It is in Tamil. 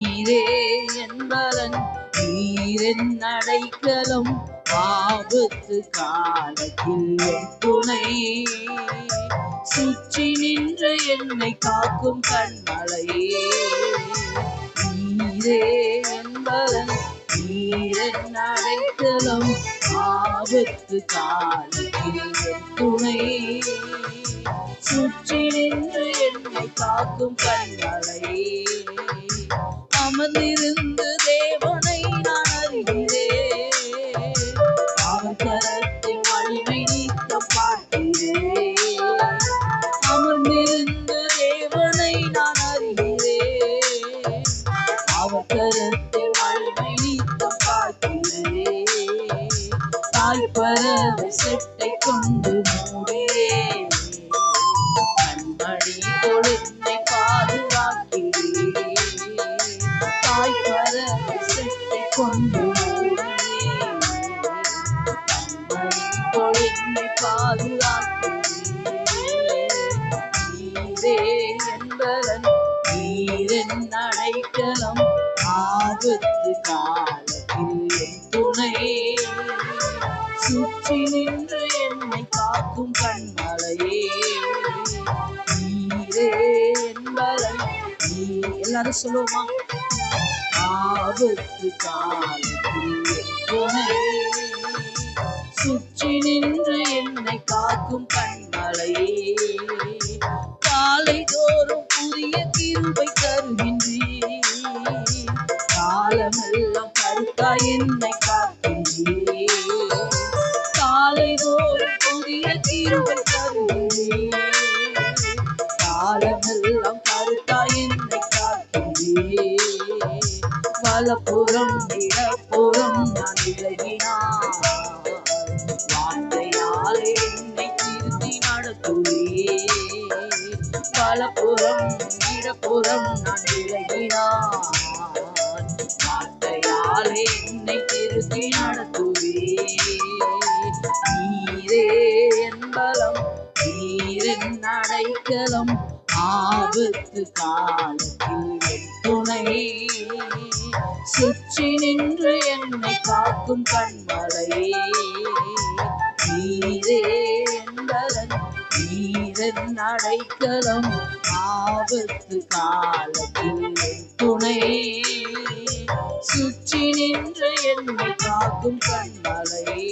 நீரே என் பலன், நீரென் அடைக்கலம், ஆபத்து காலத்தில் என் துணை. சுற்றி நின்று என்னை காக்கும் கண்மலையே, நீரே என் பலன், நீரென் அடைக்கலம், ஆபத்து காலத்தில் என் துணை. சுற்றி நின்று என்னை காக்கும் கண்மலையே, அமர்ந்திருந்து தேவனை நான் அறிகிறேன், அவர் கரத்தின் வலிமை நீக்க பார்க்கிறேன். அமர்ந்திருந்து தேவனை நான் அறிகிறேன், அவர் கரத்தின் வலிமை நீக்க பார்க்கிறேன். தாய்ப்பறவை செட்டை கொண்டு மூடியேன், கண்மணி போல் என்னை பாதுகாக்கிறேன். தாய்ப்பறவை செட்டை கொண்டு மூடியேன், கண்மணி போல் என்னை பாதுகாக்கிறேன். நீரே என் பலன், நீரென் அடைக்கலம், ஆபத்து காலத்தில் என் துணை. சுற்றி நின்று என்னை காக்கும் கண்மலையே, நீரே என் பலன், நீ. எல்லாரும் சொல்லுவோமா? ஆபத்து காலத்தில் என் துணை. சுற்றி நின்று என்னை காக்கும் கண்மலையே, காலைதோறும் புதிய கிருபை தருகின்றீர், காலமெல்லாம் கருத்தாய் என்னை காக்கின்றீர். காலைதோறும் புதிய கிருபை தருகின்றீர், காலமெல்லாம் கருத்தாய் என்னை காக்கின்றீர். வலப்புறம் இடப்புறம் நான் விலகினான், வார்த்தையாலே என்னை திருத்தி நடத்துவீர். வலப்புறம் இடப்புறம் நான் விலகினான், வார்த்தையாலே என்னை திருத்தி நடத்துவீர். நீரே என் பலம், நீரென் அடைக்கலம், ஆபத்து காலத்தில் என் துணை. சுற்றி நின்று என்னை காக்கும் கண்மலையே, நீரே என் பலன், நீரென் அடைக்கலம், ஆபத்து காலத்தில் என் துணை. சுற்றி நின்று என்னை காக்கும் கண்மலையே.